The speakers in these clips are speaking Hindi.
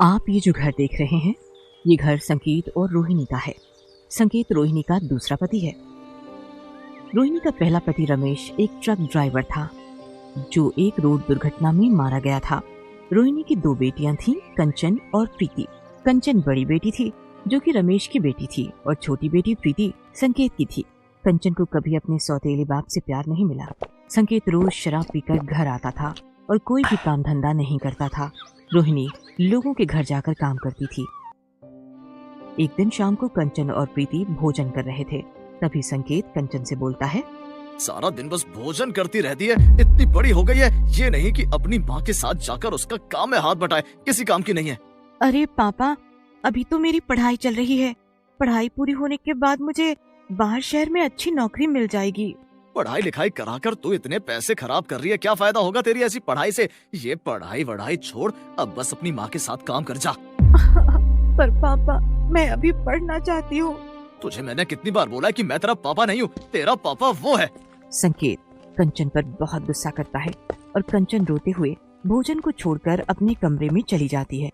आप ये जो घर देख रहे हैं, ये घर संकेत और रोहिणी का है। संकेत रोहिणी का दूसरा पति है। रोहिणी का पहला पति रमेश एक ट्रक ड्राइवर था जो एक रोड दुर्घटना में मारा गया था। रोहिणी की दो बेटियां थीं, कंचन और प्रीति। कंचन बड़ी बेटी थी जो कि रमेश की बेटी थी और छोटी बेटी प्रीति संकेत की थी। कंचन को कभी अपने सौतेले बाप से प्यार नहीं मिला। संकेत रोज शराब पीकर घर आता था और कोई भी काम धंधा नहीं करता था। रोहिणी लोगों के घर जाकर काम करती थी। एक दिन शाम को कंचन और प्रीति भोजन कर रहे थे। तभी संकेत कंचन से बोलता है, सारा दिन बस भोजन करती रहती है, इतनी बड़ी हो गई है, ये नहीं कि अपनी माँ के साथ जाकर उसका काम में हाथ बटाए, किसी काम की नहीं है। अरे पापा, अभी तो मेरी पढ़ाई चल रही है। पढ़ाई पूरी होने के बाद मुझे बाहर शहर में अच्छी नौकरी मिल जाएगी। पढ़ाई लिखाई कराकर तू इतने पैसे खराब कर रही है, क्या फायदा होगा तेरी ऐसी पढ़ाई से? ये पढ़ाई वढ़ाई छोड़, अब बस अपनी माँ के साथ काम कर जा। पर पापा, मैं अभी पढ़ना चाहती हूँ। तुझे मैंने कितनी बार बोला कि मैं तेरा पापा नहीं हूँ, तेरा पापा वो है। संकेत कंचन पर बहुत गुस्सा करता है और कंचन रोते हुए भोजन को छोड़कर अपने कमरे में चली जाती है।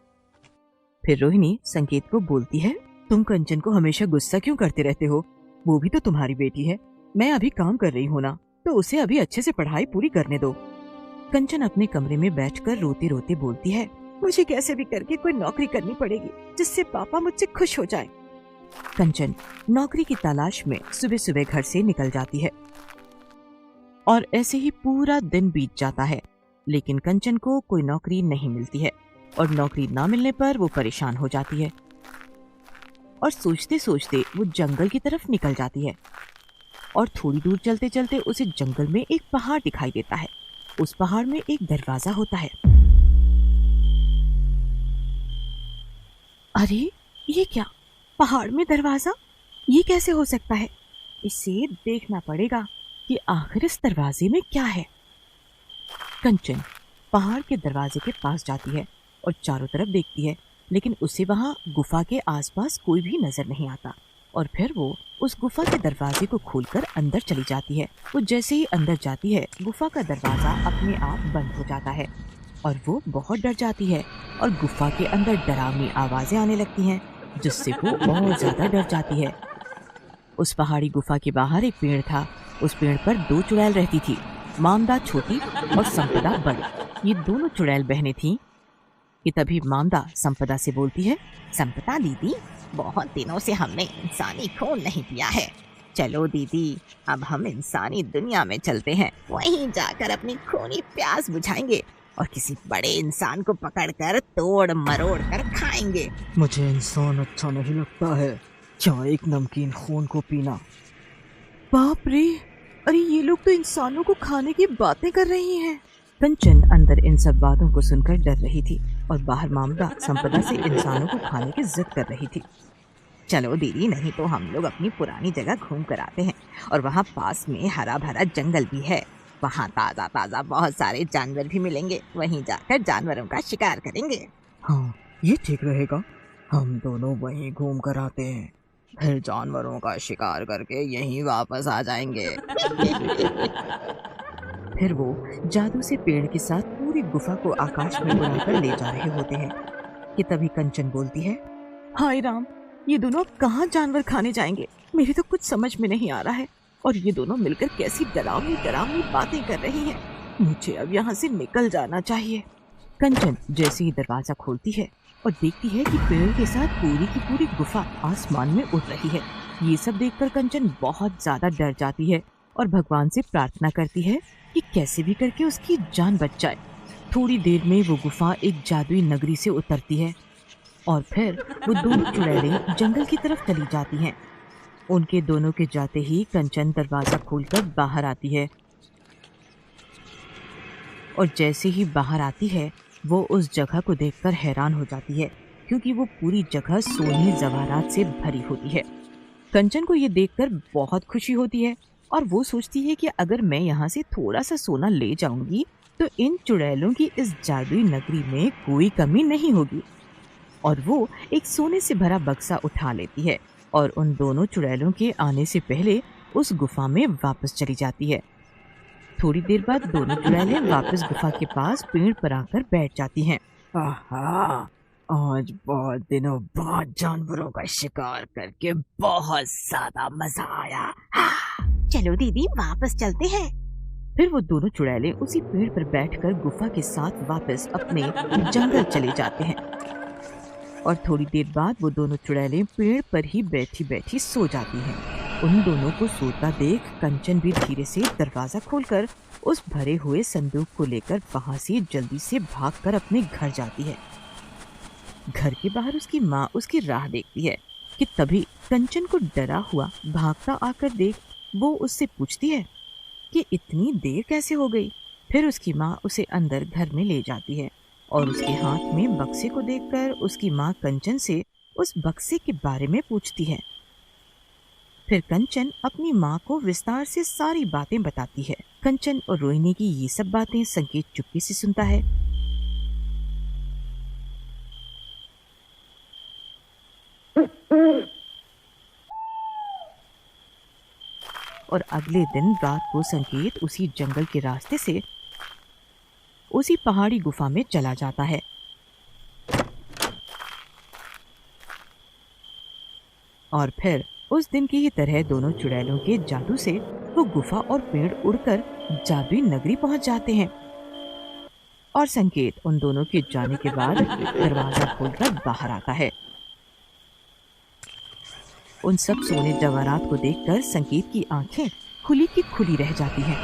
फिर रोहिणी संकेत को बोलती है, तुम कंचन को हमेशा गुस्सा क्यों करते रहते हो? वो भी तो तुम्हारी बेटी है। मैं अभी काम कर रही हूँ ना, तो उसे अभी अच्छे से पढ़ाई पूरी करने दो। कंचन अपने कमरे में बैठकर रोते रोते बोलती है, मुझे कैसे भी करके कोई नौकरी करनी पड़ेगी जिससे पापा मुझसे खुश हो जाए। कंचन नौकरी की तलाश में सुबह सुबह घर से निकल जाती है और ऐसे ही पूरा दिन बीत जाता है, लेकिन कंचन को कोई नौकरी नहीं मिलती है और नौकरी ना मिलने पर वो परेशान हो जाती है और सोचते सोचते वो जंगल की तरफ निकल जाती है। और थोड़ी दूर चलते चलते उसे जंगल में एक पहाड़ दिखाई देता है। उस पहाड़ में एक दरवाजा होता है। अरे ये क्या, पहाड़ में दरवाजा? ये कैसे हो सकता है? इसे देखना पड़ेगा कि आखिर इस दरवाजे में क्या है। कंचन पहाड़ के दरवाजे के पास जाती है और चारों तरफ देखती है, लेकिन उसे वहां गुफा के आसपास कोई भी नजर नहीं आता। और फिर वो उस गुफा के दरवाजे को खोलकर अंदर चली जाती है। वो जैसे ही अंदर जाती है, गुफा का दरवाजा अपने आप बंद हो जाता है और वो बहुत डर जाती है और गुफा के अंदर डरावनी आवाजें आने लगती हैं, जिससे वो और ज्यादा डर जाती है। उस पहाड़ी गुफा के बाहर एक पेड़ था। उस पेड़ पर दो चुड़ैल रहती थी, मामदा छोटी और संपदा बड़ी। ये दोनों चुड़ैल बहनें थीं कि तभी मामदा संपदा से बोलती है, संपदा दीदी, बहुत दिनों से हमने इंसानी खून नहीं पिया है। चलो दीदी, अब हम इंसानी दुनिया में चलते हैं। वहीं जाकर अपनी खूनी प्यास बुझाएंगे और किसी बड़े इंसान को पकड़कर तोड़ मरोड़ कर खाएंगे। मुझे इंसान अच्छा नहीं लगता है, क्या एक नमकीन खून को पीना। बाप रे, अरे ये लोग तो इंसानों को खाने की बातें कर रही हैं। कंचन अंदर इन सब बातों को सुनकर डर रही थी और बाहर मामदा संपदा से इंसानों को खाने की जिद कर रही थी। चलो दीदी, नहीं तो हम लोग अपनी पुरानी जगह घूम कर आते हैं और वहाँ पास में हरा भरा जंगल भी है। वहाँ ताज़ा ताज़ा बहुत सारे जानवर भी मिलेंगे। वहीं जाकर जानवरों का शिकार करेंगे। हाँ, ये ठीक रहेगा। हम दोनों वहीं घूम कर आते हैं, फिर जानवरों का शिकार करके यहीं वापस आ जाएंगे। फिर वो जादू से पेड़ के साथ पूरी गुफा को आकाश में उड़ाकर ले जा रहे होते हैं कि तभी कंचन बोलती है, हाय राम, ये दोनों अब कहाँ जानवर खाने जाएंगे? मेरी तो कुछ समझ में नहीं आ रहा है। और ये दोनों मिलकर कैसी डरावनी डरावनी बातें कर रही हैं। मुझे अब यहाँ से निकल जाना चाहिए। कंचन जैसे ही दरवाजा खोलती है और देखती है कि पेड़ के साथ पूरी की पूरी गुफा आसमान में उड़ रही है। ये सब देखकर कंचन बहुत ज्यादा डर जाती है और भगवान से प्रार्थना करती है कि कैसे भी करके उसकी जान बच जाए। थोड़ी देर में वो गुफा एक जादुई नगरी से उतरती है और फिर वो दोनों चुड़ैलें जंगल की तरफ चली जाती हैं। उनके दोनों के जाते ही कंचन दरवाजा खोलकर बाहर आती है और जैसे ही बाहर आती है, वो उस जगह को देखकर हैरान हो जाती है, क्योंकि वो पूरी जगह सोने जवाहरात से भरी होती है। कंचन को ये देखकर बहुत खुशी होती है और वो सोचती है कि अगर मैं यहाँ से थोड़ा सा सोना ले जाऊंगी तो इन चुड़ैलों की इस जादुई नगरी में कोई कमी नहीं होगी। और वो एक सोने से भरा बक्सा उठा लेती है और उन दोनों चुड़ैलों के आने से पहले उस गुफा में वापस चली जाती है। थोड़ी देर बाद दोनों चुड़ैलें वापस गुफा के पास पेड़ पर आकर बैठ जाती हैं। आहा, आज बहुत दिनों बाद जानवरों का शिकार करके बहुत ज्यादा मजा आया। चलो दीदी वापस चलते हैं। फिर वो दोनों चुड़ैलें उसी पेड़ पर बैठकर गुफा के साथ वापस अपने जंगल चले जाते हैं। और थोड़ी देर बाद वो दोनों चुड़ैलें पेड़ पर ही बैठी बैठी सो जाती हैं। उन दोनों को सोता देख कंचन भी धीरे से दरवाजा खोलकर उस भरे हुए संदूक को लेकर वहां से जल्दी से भागकर अपने घर जाती है। घर के बाहर उसकी माँ उसकी राह देखती है कि तभी कंचन को डरा हुआ भागता आकर देख वो उससे पूछती है कि इतनी देर कैसे हो गई। फिर उसकी माँ उसे अंदर घर में ले जाती है और उसके हाथ में बक्से को देखकर उसकी माँ कंचन से उस बक्से के बारे में पूछती है। फिर कंचन अपनी माँ को विस्तार से सारी बातें बताती है। कंचन और रोहिणी की ये सब बातें संकेत चुप्पी से सुनता है। और अगले दिन रात को संकेत उसी जंगल के रास्ते से उसी पहाड़ी गुफा में चला जाता है। और फिर उस दिन की ही तरह दोनों चुड़ैलों के जादू से वो गुफा और पेड़ उड़कर जादुई नगरी पहुंच जाते हैं। और संकेत उन दोनों के जाने के बाद दरवाजा खोलकर बाहर आता है। उन सब सोने जवाहरात को देखकर संकेत की आंखें खुली की खुली रह जाती हैं।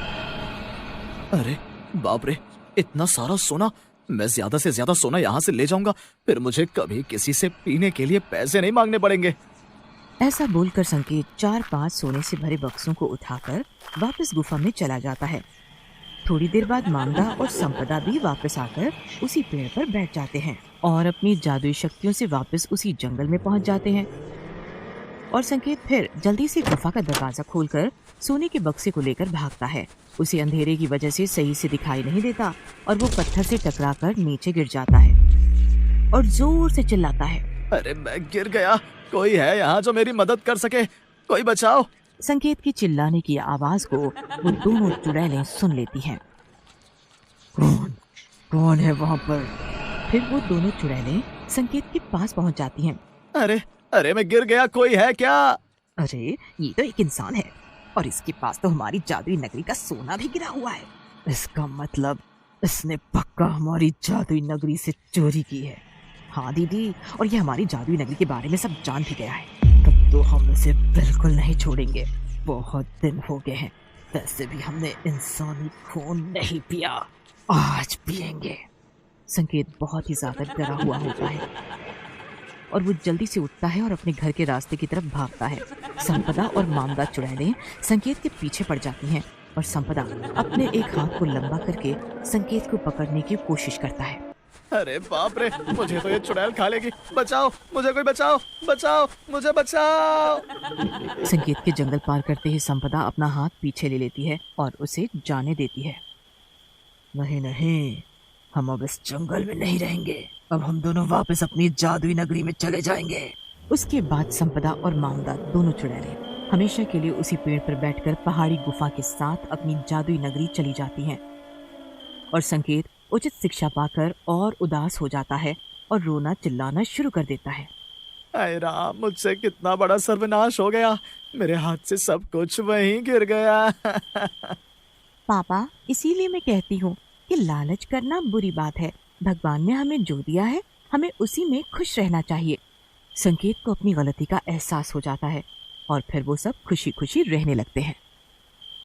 अरे बाप रे, इतना सारा सोना! मैं ज्यादा से ज्यादा सोना यहाँ से ले जाऊंगा, फिर मुझे कभी किसी से पीने के लिए पैसे नहीं मांगने पड़ेंगे। ऐसा बोलकर संकेत 4-5 सोने से भरे बक्सों को उठाकर वापस गुफा में चला जाता है। थोड़ी देर बाद मांदा और संपदा भी वापस आकर उसी पेड़ पर बैठ जाते हैं और अपनी जादुई शक्तियों से वापस उसी जंगल में पहुंच जाते हैं। और संकेत फिर जल्दी से गुफा का दरवाजा खोलकर सोने के बक्से को लेकर भागता है। उसे अंधेरे की वजह से सही से दिखाई नहीं देता और वो पत्थर से टकराकर नीचे गिर जाता है और जोर से चिल्लाता है, अरे मैं गिर गया, कोई है यहाँ जो मेरी मदद कर सके, कोई बचाओ। संकेत की चिल्लाने की आवाज को वो दोनों चुड़ैलें सुन लेती हैं। कौन कौन है वहाँ पर? फिर वो दोनों चुड़ैलें संकेत के पास पहुंच जाती हैं। अरे अरे मैं गिर गया, कोई है क्या? अरे ये तो एक इंसान है और इसके पास तो हमारी जादुई नगरी का सोना भी गिरा हुआ है। इसका मतलब इसने पक्का हमारी जादुई नगरी से चोरी की है। हाँ दीदी, और ये हमारी जादुई नगरी के बारे में सब जान भी गया है। तब तो हम इसे बिल्कुल नहीं छोड़ेंगे। बहुत दिन हो गए हैं, वैसे भी हमने इंसानी खून नहीं पिया, आज पिएंगे। संकेत बहुत ही ज्यादा डरा हुआ होता है और वो जल्दी से उठता है और अपने घर के रास्ते की तरफ भागता है। संपदा और मामदा चुड़ैलें संकेत के पीछे पड़ जाती हैं और संपदा अपने एक हाथ को लंबा करके संकेत को पकड़ने की कोशिश करता है। अरे बाप रे, मुझे तो ये चुड़ैल खा लेगी, बचाओ मुझे, कोई बचाओ, बचाओ मुझे, बचाओ। संकेत के जंगल पार करते ही संपदा अपना हाथ पीछे ले लेती है और उसे जाने देती है। नहीं नहीं, हम अब इस जंगल में नहीं रहेंगे, अब हम दोनों वापस अपनी जादुई नगरी में चले जाएंगे। उसके बाद संपदा और मामदा दोनों चुड़ैलें हमेशा के लिए उसी पेड़ पर बैठकर पहाड़ी गुफा के साथ अपनी जादुई नगरी चली जाती हैं। और संकेत उचित शिक्षा पाकर और उदास हो जाता है और रोना चिल्लाना शुरू कर देता है। हाय राम, मुझसे कितना बड़ा सर्वनाश हो गया, मेरे हाथ से सब कुछ वहीं गिर गया। पापा, इसीलिए मैं कहती हूँ कि लालच करना बुरी बात है। भगवान ने हमें जो दिया है हमें उसी में खुश रहना चाहिए। संकेत को अपनी गलती का एहसास हो जाता है और फिर वो सब खुशी खुशी रहने लगते हैं।